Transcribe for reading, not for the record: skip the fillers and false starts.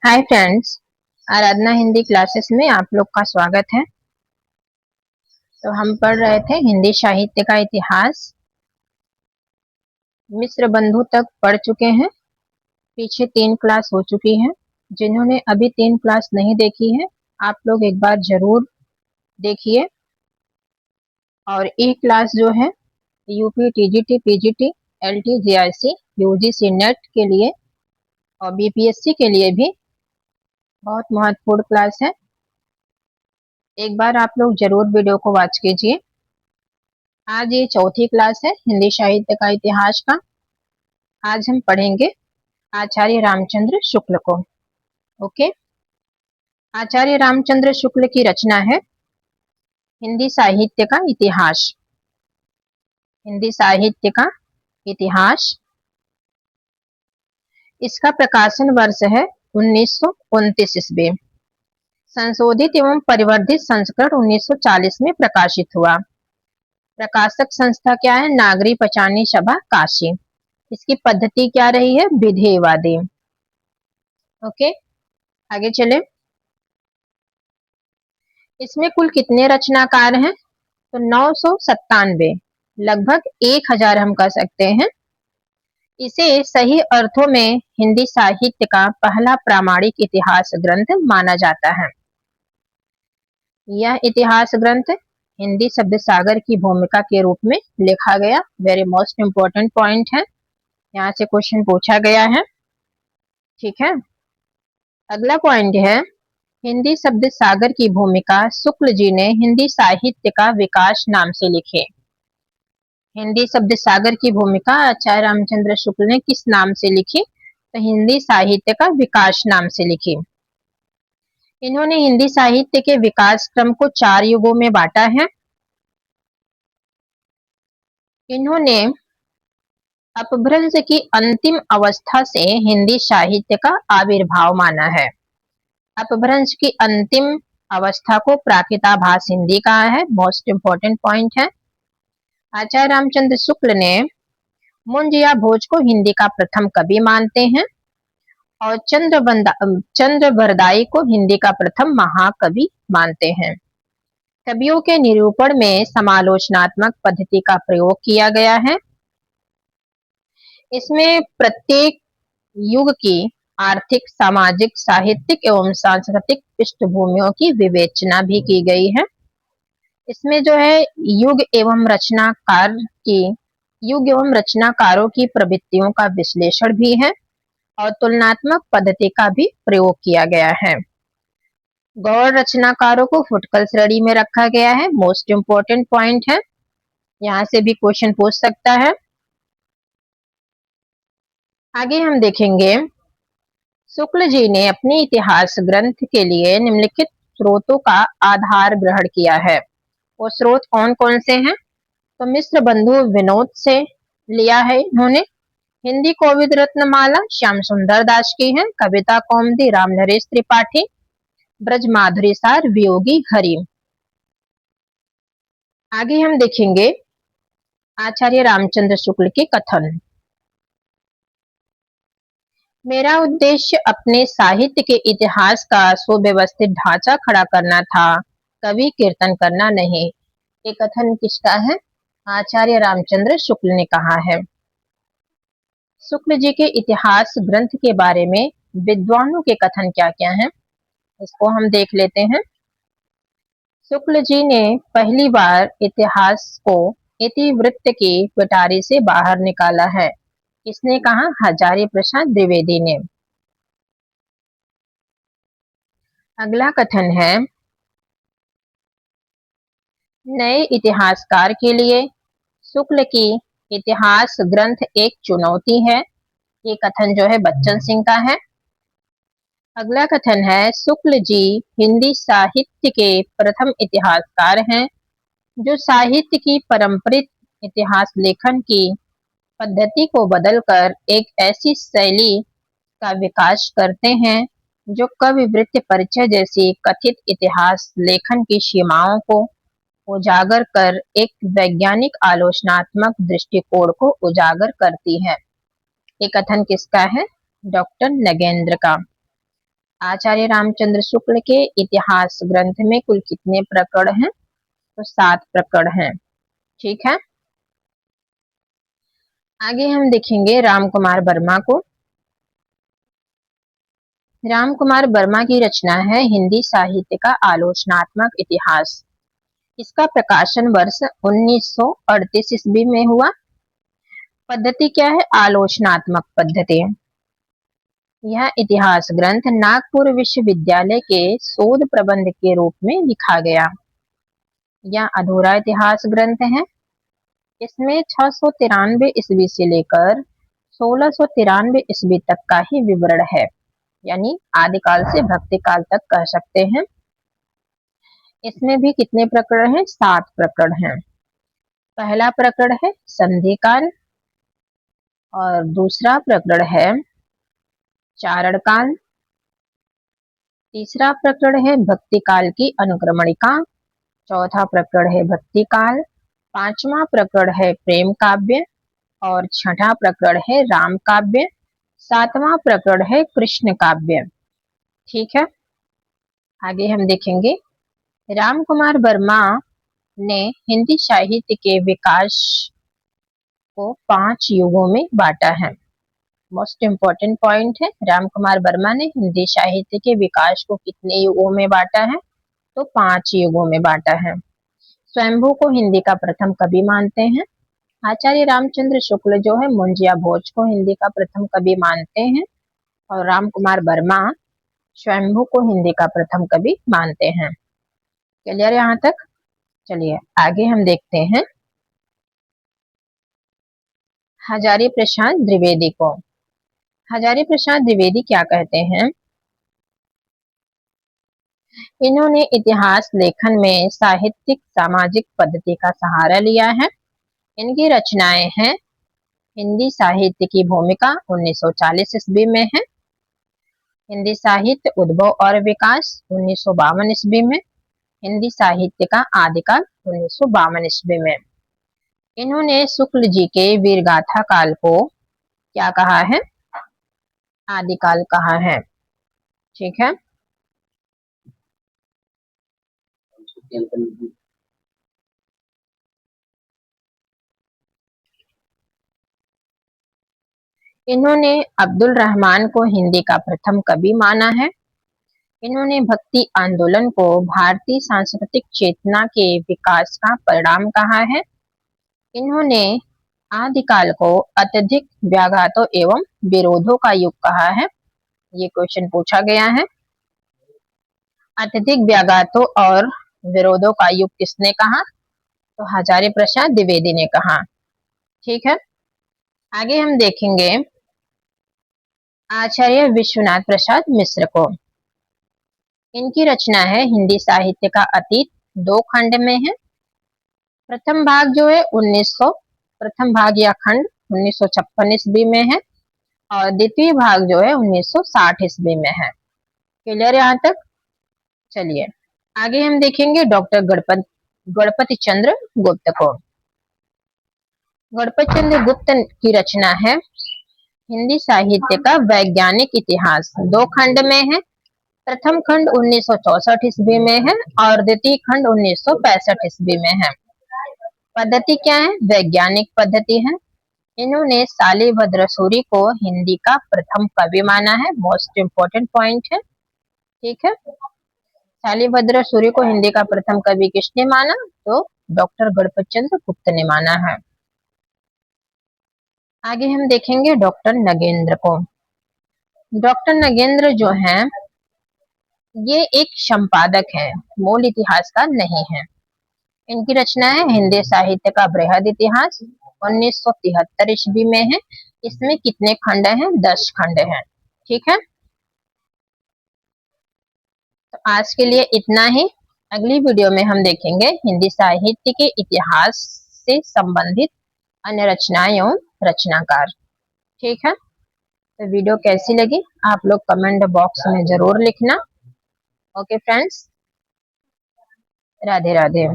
हाय friends. Aradhana Hindi classes में आप लोग का स्वागत है। तो हम पढ़ रहे थे हिंदी साहित्य का इतिहास। मिस्र बंधु तक पढ़ चुके हैं। पीछे 3 क्लास हो चुकी हैं। जिन्होंने अभी 3 क्लास नहीं देखी है, आप लोग एक बार जरूर देखिए। और ये क्लास जो है UP, TGT, PGT, LT, JRC, UGC net के लिए और बीपीएससी के लिए भी बहुत महत्वपूर्ण क्लास है। एक बार आप लोग जरूर वीडियो को वॉच कीजिए। आज ये चौथी क्लास है हिंदी साहित्य का इतिहास का। आज हम पढ़ेंगे आचार्य रामचंद्र शुक्ल को। ओके। आचार्य रामचंद्र शुक्ल की रचना है हिंदी साहित्य का इतिहास। हिंदी साहित्य का इतिहास। इसका प्रकाशन वर्ष है 1929 ईस्वी। संशोधित एवं परिवर्धित संस्करण 1940 में प्रकाशित हुआ। प्रकाशक संस्था क्या है? नागरी पंचानी सभा काशी। इसकी पद्धति क्या रही है? विधेयवादी। ओके, आगे चले। इसमें कुल कितने रचनाकार हैं? तो 997, लगभग 1000 हम कह सकते हैं। इसे सही अर्थों में हिंदी साहित्य का पहला प्रामाणिक इतिहास ग्रंथ माना जाता है। यह इतिहास ग्रंथ हिंदी शब्द सागर की भूमिका के रूप में लिखा गया। वेरी मोस्ट इंपोर्टेंट पॉइंट है, यहाँ से क्वेश्चन पूछा गया है। ठीक है, अगला पॉइंट है हिंदी शब्द सागर की भूमिका शुक्ल जी ने हिंदी साहित्य का विकास नाम से लिखे। हिंदी शब्द सागर की भूमिका आचार्य रामचंद्र शुक्ल ने किस नाम से लिखी? तो हिंदी साहित्य का विकास नाम से लिखी। इन्होंने हिंदी साहित्य के विकास क्रम को 4 युगों में बांटा है। इन्होंने अपभ्रंश की अंतिम अवस्था से हिंदी साहित्य का आविर्भाव माना है। अपभ्रंश की अंतिम अवस्था को प्राकृताभास हिंदी कहा है। मोस्ट इंपोर्टेंट पॉइंट है। आचार्य रामचंद्र शुक्ल ने मुंज या भोज को हिंदी का प्रथम कवि मानते हैं और चंद्रबरदाई को हिंदी का प्रथम महाकवि मानते हैं। कवियों के निरूपण में समालोचनात्मक पद्धति का प्रयोग किया गया है। इसमें प्रत्येक युग की आर्थिक, सामाजिक, साहित्यिक एवं सांस्कृतिक पृष्ठभूमियों की विवेचना भी की गई है। इसमें जो है युग एवं रचनाकारों की प्रवृत्तियों का विश्लेषण भी है और तुलनात्मक पद्धति का भी प्रयोग किया गया है। गौड़ रचनाकारों को फुटकल श्रेणी में रखा गया है। मोस्ट इंपोर्टेंट पॉइंट है, यहाँ से भी क्वेश्चन पूछ सकता है। आगे हम देखेंगे शुक्ल जी ने अपने इतिहास ग्रंथ के लिए निम्नलिखित स्रोतों का आधार ग्रहण किया है। वो स्रोत कौन कौन से हैं? तो मिस्र बंधु विनोद से लिया है इन्होंने। हिंदी कोविद रत्नमाला श्याम सुंदर दास की है। कविता कौमुदी राम नरेश त्रिपाठी। ब्रज माधुरी सार वियोगी हरि। आगे हम देखेंगे आचार्य रामचंद्र शुक्ल के कथन। मेरा उद्देश्य अपने साहित्य के इतिहास का सुव्यवस्थित ढांचा खड़ा करना था, कवि कीर्तन करना नहीं। ये कथन किसका है? आचार्य रामचंद्र शुक्ल ने कहा है। शुक्ल जी के इतिहास ग्रंथ के बारे में विद्वानों के कथन क्या क्या हैं, इसको हम देख लेते हैं। शुक्ल जी ने पहली बार इतिहास को इतिवृत्त की पिटारी से बाहर निकाला है। किसने कहा? हजारी प्रसाद द्विवेदी ने। अगला कथन है नए इतिहासकार के लिए शुक्ल की इतिहास ग्रंथ एक चुनौती है। ये कथन जो है बच्चन सिंह का है। अगला कथन है शुक्ल जी हिंदी साहित्य के प्रथम इतिहासकार हैं जो साहित्य की पारंपरिक इतिहास लेखन की पद्धति को बदलकर एक ऐसी शैली का विकास करते हैं जो कवि वृत्ति परिचय जैसी कथित इतिहास लेखन की सीमाओं को उजागर कर एक वैज्ञानिक आलोचनात्मक दृष्टिकोण को उजागर करती है। ये कथन किसका है? डॉक्टर नगेंद्र का। आचार्य रामचंद्र शुक्ल के इतिहास ग्रंथ में कुल कितने प्रकरण हैं? तो 7 प्रकरण हैं। ठीक है, आगे हम देखेंगे राम कुमार वर्मा को। राम कुमार वर्मा की रचना है हिंदी साहित्य का आलोचनात्मक इतिहास। इसका प्रकाशन वर्ष 1938 ईस्वी में हुआ। पद्धति क्या है? आलोचनात्मक पद्धति। यह इतिहास ग्रंथ नागपुर विश्वविद्यालय के शोध प्रबंध के रूप में लिखा गया। यह अधूरा इतिहास ग्रंथ है। इसमें 693 ईस्वी से लेकर 1693 ईस्वी तक का ही विवरण है, यानी आदिकाल से भक्ति काल तक कह सकते हैं। इसमें भी कितने प्रकरण हैं? 7 प्रकरण हैं। पहला प्रकरण है संधि काल और दूसरा प्रकरण है चारण काल, तीसरा प्रकरण है भक्ति काल की अनुक्रमणिका, चौथा प्रकरण है भक्ति काल, पांचवा प्रकरण है प्रेम काव्य और छठा प्रकरण है राम काव्य, सातवां प्रकरण है कृष्ण काव्य। ठीक है, आगे हम देखेंगे राम कुमार वर्मा ने हिंदी साहित्य के विकास को 5 युगों में बांटा है। मोस्ट इम्पोर्टेंट पॉइंट है, राम कुमार वर्मा ने हिंदी साहित्य के विकास को कितने युगों में बांटा है? तो 5 युगों में बांटा है। स्वयंभू को हिंदी का प्रथम कवि मानते हैं। आचार्य रामचंद्र शुक्ल जो है मुंजिया भोज को हिंदी का प्रथम कवि मानते हैं और राम कुमार वर्मा स्वयंभू को हिंदी का प्रथम कवि मानते हैं। क्लियर यहाँ तक? चलिए आगे हम देखते हैं हजारी प्रसाद द्विवेदी को। हजारी प्रसाद द्विवेदी क्या कहते हैं? इन्होंने इतिहास लेखन में साहित्यिक सामाजिक पद्धति का सहारा लिया है। इनकी रचनाएं हैं हिंदी साहित्य की भूमिका 1940 ईस्वी में है, हिंदी साहित्य उद्भव और विकास 1952 ईस्वी में, हिंदी साहित्य का आदिकाल 1952 ईस्वी में। इन्होंने शुक्ल जी के वीरगाथा काल को क्या कहा है? आदिकाल कहा है। ठीक है, इन्होंने अब्दुल रहमान को हिंदी का प्रथम कवि माना है। इन्होंने भक्ति आंदोलन को भारतीय सांस्कृतिक चेतना के विकास का परिणाम कहा है। इन्होंने आदिकाल को अत्यधिक व्याघातों एवं विरोधों का युग कहा है। ये क्वेश्चन पूछा गया है। अत्यधिक व्याघातों और विरोधों का युग किसने कहा? तो हजारी प्रसाद द्विवेदी ने कहा। ठीक है, आगे हम देखेंगे आचार्य विश्वनाथ प्रसाद मिश्र को। इनकी रचना है हिंदी साहित्य का अतीत, 2 खंड में है। प्रथम भाग जो है 1900 प्रथम भाग या खंड 1956 ईस्वी में है और द्वितीय भाग जो है 1960 ईस्वी में है। क्लियर यहाँ तक? चलिए आगे हम देखेंगे डॉक्टर गणपति चंद्र गुप्त को। गणपति चंद्र गुप्त की रचना है हिंदी साहित्य का वैज्ञानिक इतिहास, 2 खंड में है। प्रथम खंड 1964 ईस्वी में है और द्वितीय खंड 1965 ईस्वी में है। पद्धति क्या है? वैज्ञानिक पद्धति है। इन्होंने शालिभद्र सूरी को हिंदी का प्रथम कवि माना है। मोस्ट इम्पोर्टेंट पॉइंट है। ठीक है, शालिभद्र सूरी को हिंदी का प्रथम कवि किसने माना? तो डॉक्टर गणपति चंद्र गुप्त ने माना है। आगे हम देखेंगे डॉक्टर नगेंद्र को। डॉक्टर नगेंद्र जो है ये एक संपादक है, मूल इतिहासकार नहीं है। इनकी रचना है हिंदी साहित्य का बृहद इतिहास, 1973 ईस्वी में है। इसमें कितने खंड हैं? 10 खंड हैं। ठीक है, तो आज के लिए इतना ही। अगली वीडियो में हम देखेंगे हिंदी साहित्य के इतिहास से संबंधित अन्य रचनाएं एवं रचनाकार। ठीक है, तो वीडियो कैसी लगी आप लोग कमेंट बॉक्स में जरूर लिखना। Okay friends, Radhe Radhe.